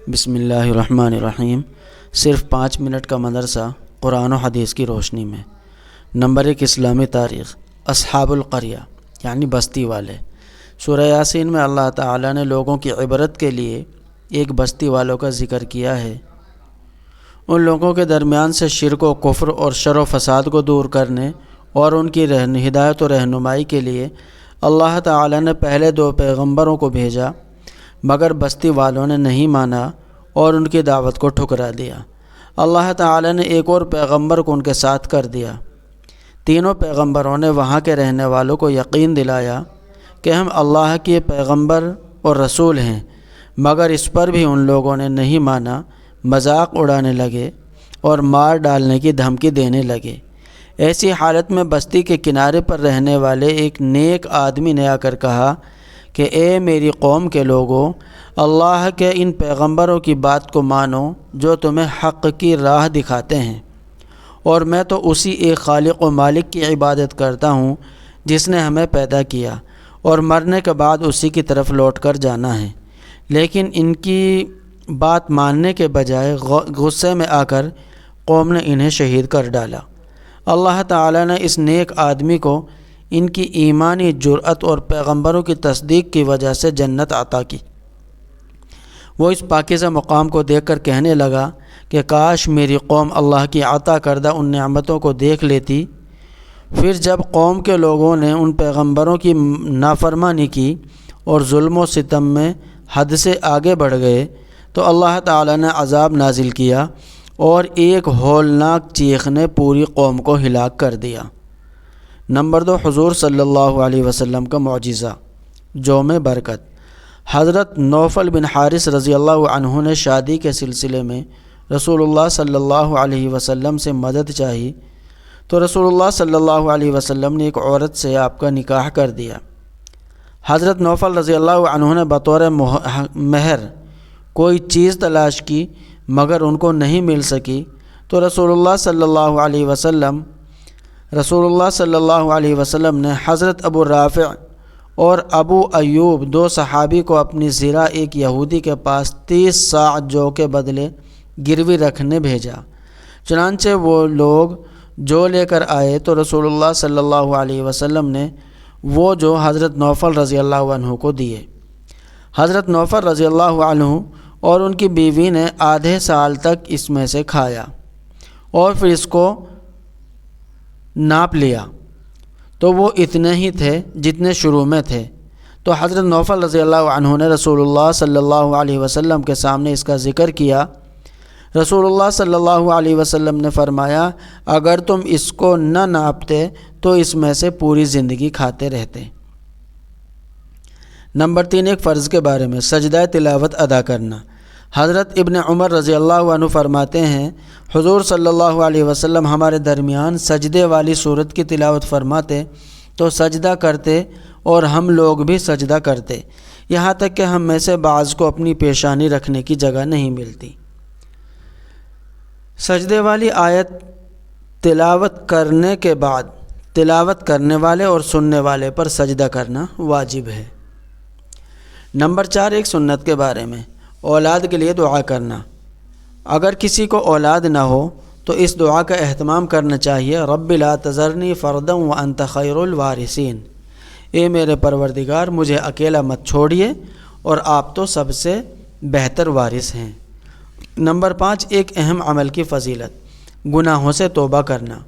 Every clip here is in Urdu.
بسم اللہ الرحمن الرحیم۔ صرف 5 منٹ کا مدرسہ قرآن و حدیث کی روشنی میں۔ نمبر 1، اسلامی تاریخ۔ اصحاب القریہ یعنی بستی والے۔ سورہ یاسین میں اللہ تعالیٰ نے لوگوں کی عبرت کے لیے ایک بستی والوں کا ذکر کیا ہے۔ ان لوگوں کے درمیان سے شرک و کفر اور شر و فساد کو دور کرنے اور ان کی ہدایت و رہنمائی کے لیے اللہ تعالیٰ نے پہلے 2 پیغمبروں کو بھیجا، مگر بستی والوں نے نہیں مانا اور ان کی دعوت کو ٹھکرا دیا۔ اللہ تعالیٰ نے ایک اور پیغمبر کو ان کے ساتھ کر دیا۔ تینوں پیغمبروں نے وہاں کے رہنے والوں کو یقین دلایا کہ ہم اللہ کے پیغمبر اور رسول ہیں، مگر اس پر بھی ان لوگوں نے نہیں مانا، مذاق اڑانے لگے اور مار ڈالنے کی دھمکی دینے لگے۔ ایسی حالت میں بستی کے کنارے پر رہنے والے ایک نیک آدمی نے آ کر کہا کہ اے میری قوم کے لوگوں، اللہ کے ان پیغمبروں کی بات کو مانو جو تمہیں حق کی راہ دکھاتے ہیں، اور میں تو اسی ایک خالق و مالک کی عبادت کرتا ہوں جس نے ہمیں پیدا کیا اور مرنے کے بعد اسی کی طرف لوٹ کر جانا ہے۔ لیکن ان کی بات ماننے کے بجائے غصے میں آ کر قوم نے انہیں شہید کر ڈالا۔ اللہ تعالیٰ نے اس نیک آدمی کو ان کی ایمانی جرأت اور پیغمبروں کی تصدیق کی وجہ سے جنت عطا کی۔ وہ اس پاکیزہ مقام کو دیکھ کر کہنے لگا کہ کاش میری قوم اللہ کی عطا کردہ ان نعمتوں کو دیکھ لیتی۔ پھر جب قوم کے لوگوں نے ان پیغمبروں کی نافرمانی کی اور ظلم و ستم میں حد سے آگے بڑھ گئے تو اللہ تعالیٰ نے عذاب نازل کیا اور ایک ہولناک چیخ نے پوری قوم کو ہلاک کر دیا۔ نمبر 2، حضور صلی اللہ علیہ وسلم کا معجزہ، جوم برکت۔ حضرت نوفل بن حارث رضی اللہ عنہ نے شادی کے سلسلے میں رسول اللہ صلی اللہ علیہ وسلم سے مدد چاہی تو رسول اللہ صلی اللہ علیہ وسلم نے ایک عورت سے آپ کا نکاح کر دیا۔ حضرت نوفل رضی اللہ عنہ نے بطور مہر کوئی چیز تلاش کی مگر ان کو نہیں مل سکی تو رسول اللہ صلی اللہ علیہ وسلم نے حضرت ابو رافع اور ابو ایوب 2 صحابی کو اپنی زرہ ایک یہودی کے پاس 30 صاع جو کے بدلے گروی رکھنے بھیجا۔ چنانچہ وہ لوگ جو لے کر آئے تو رسول اللہ صلی اللہ علیہ وسلم نے وہ جو حضرت نوفل رضی اللہ عنہ کو دیے۔ حضرت نوفل رضی اللہ عنہ اور ان کی بیوی نے آدھے سال تک اس میں سے کھایا اور پھر اس کو ناپ لیا تو وہ اتنے ہی تھے جتنے شروع میں تھے۔ تو حضرت نوفل رضی اللہ عنہ نے رسول اللہ صلی اللہ علیہ وسلم کے سامنے اس کا ذکر کیا۔ رسول اللہ صلی اللہ علیہ وسلم نے فرمایا اگر تم اس کو نہ ناپتے تو اس میں سے پوری زندگی کھاتے رہتے۔ نمبر 3، ایک فرض کے بارے میں، سجدہ تلاوت ادا کرنا۔ حضرت ابن عمر رضی اللہ عنہ فرماتے ہیں حضور صلی اللہ علیہ وسلم ہمارے درمیان سجدے والی صورت کی تلاوت فرماتے تو سجدہ کرتے اور ہم لوگ بھی سجدہ کرتے، یہاں تک کہ ہم میں سے بعض کو اپنی پیشانی رکھنے کی جگہ نہیں ملتی۔ سجدے والی آیت تلاوت کرنے کے بعد تلاوت کرنے والے اور سننے والے پر سجدہ کرنا واجب ہے۔ نمبر 4، ایک سنت کے بارے میں، اولاد کے لیے دعا کرنا۔ اگر کسی کو اولاد نہ ہو تو اس دعا کا اہتمام کرنا چاہیے، رب لا تذرنی فردا وانت خیر الوارثین، اے میرے پروردگار مجھے اکیلا مت چھوڑیے اور آپ تو سب سے بہتر وارث ہیں۔ نمبر 5، ایک اہم عمل کی فضیلت، گناہوں سے توبہ کرنا۔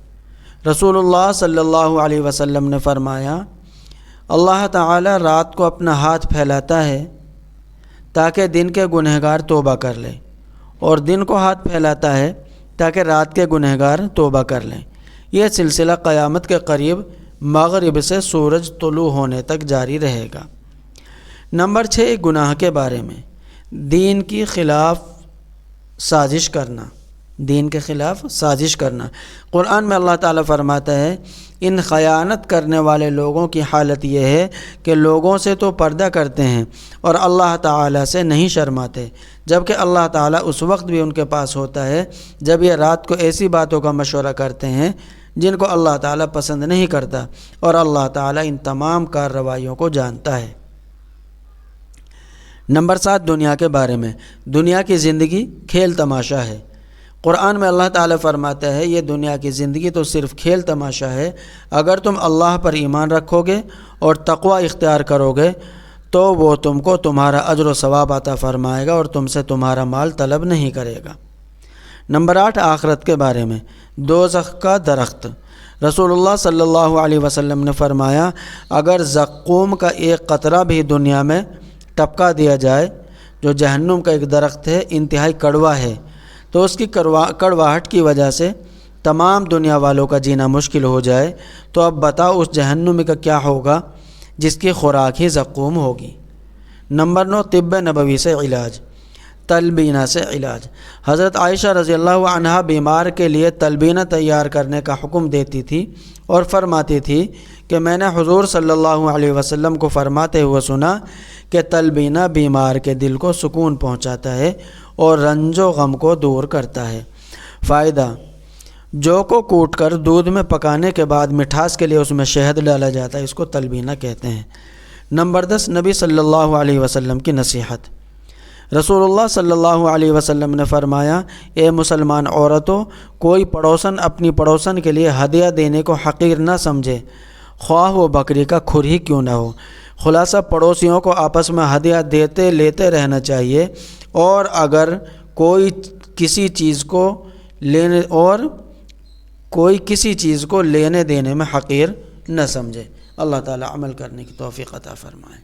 رسول اللہ صلی اللہ علیہ وسلم نے فرمایا اللہ تعالی رات کو اپنا ہاتھ پھیلاتا ہے تاکہ دن کے گنہگار توبہ کر لیں، اور دن کو ہاتھ پھیلاتا ہے تاکہ رات کے گنہگار توبہ کر لیں۔ یہ سلسلہ قیامت کے قریب مغرب سے سورج طلوع ہونے تک جاری رہے گا۔ نمبر 6، ایک گناہ کے بارے میں، دین کی خلاف سازش کرنا۔ دین کے خلاف سازش کرنا۔ قرآن میں اللہ تعالیٰ فرماتا ہے ان خیانت کرنے والے لوگوں کی حالت یہ ہے کہ لوگوں سے تو پردہ کرتے ہیں اور اللہ تعالیٰ سے نہیں شرماتے، جبکہ اللہ تعالیٰ اس وقت بھی ان کے پاس ہوتا ہے جب یہ رات کو ایسی باتوں کا مشورہ کرتے ہیں جن کو اللہ تعالیٰ پسند نہیں کرتا، اور اللہ تعالیٰ ان تمام کارروائیوں کو جانتا ہے۔ نمبر 7 دنیا کے بارے میں۔ دنیا کی زندگی کھیل تماشا ہے۔ قرآن میں اللہ تعالیٰ فرماتا ہے یہ دنیا کی زندگی تو صرف کھیل تماشا ہے، اگر تم اللہ پر ایمان رکھو گے اور تقوی اختیار کرو گے تو وہ تم کو تمہارا اجر و ثواب عطا فرمائے گا اور تم سے تمہارا مال طلب نہیں کرے گا۔ نمبر 8 آخرت کے بارے میں۔ دوزخ کا درخت۔ رسول اللہ صلی اللہ علیہ وسلم نے فرمایا اگر زقوم کا ایک قطرہ بھی دنیا میں ٹپکا دیا جائے، جو جہنم کا ایک درخت ہے، انتہائی کڑوا ہے، تو اس کی کڑواہٹ کی وجہ سے تمام دنیا والوں کا جینا مشکل ہو جائے، تو اب بتاؤ اس جہنم کا کیا ہوگا جس کی خوراک ہی زقوم ہوگی۔ نمبر 9 طب نبوی سے علاج۔ تلبینہ سے علاج۔ حضرت عائشہ رضی اللہ عنہا بیمار کے لیے تلبینہ تیار کرنے کا حکم دیتی تھی اور فرماتی تھی کہ میں نے حضور صلی اللہ علیہ وسلم کو فرماتے ہوئے سنا کہ تلبینہ بیمار کے دل کو سکون پہنچاتا ہے اور رنج و غم کو دور کرتا ہے۔ فائدہ: جو کو کوٹ کر دودھ میں پکانے کے بعد مٹھاس کے لیے اس میں شہد ڈالا جاتا ہے، اس کو تلبینہ کہتے ہیں۔ نمبر 10 نبی صلی اللہ علیہ وسلم کی نصیحت۔ رسول اللہ صلی اللہ علیہ وسلم نے فرمایا اے مسلمان عورتوں، کوئی پڑوسن اپنی پڑوسن کے لیے ہدیہ دینے کو حقیر نہ سمجھے، خواہ وہ بکری کا کھر ہی کیوں نہ ہو۔ خلاصہ پڑوسیوں کو آپس میں ہدیہ دیتے لیتے رہنا چاہیے، اور اگر کوئی کسی چیز کو لینے دینے میں حقیر نہ سمجھے۔ اللہ تعالی عمل کرنے کی توفیق عطا فرمائے۔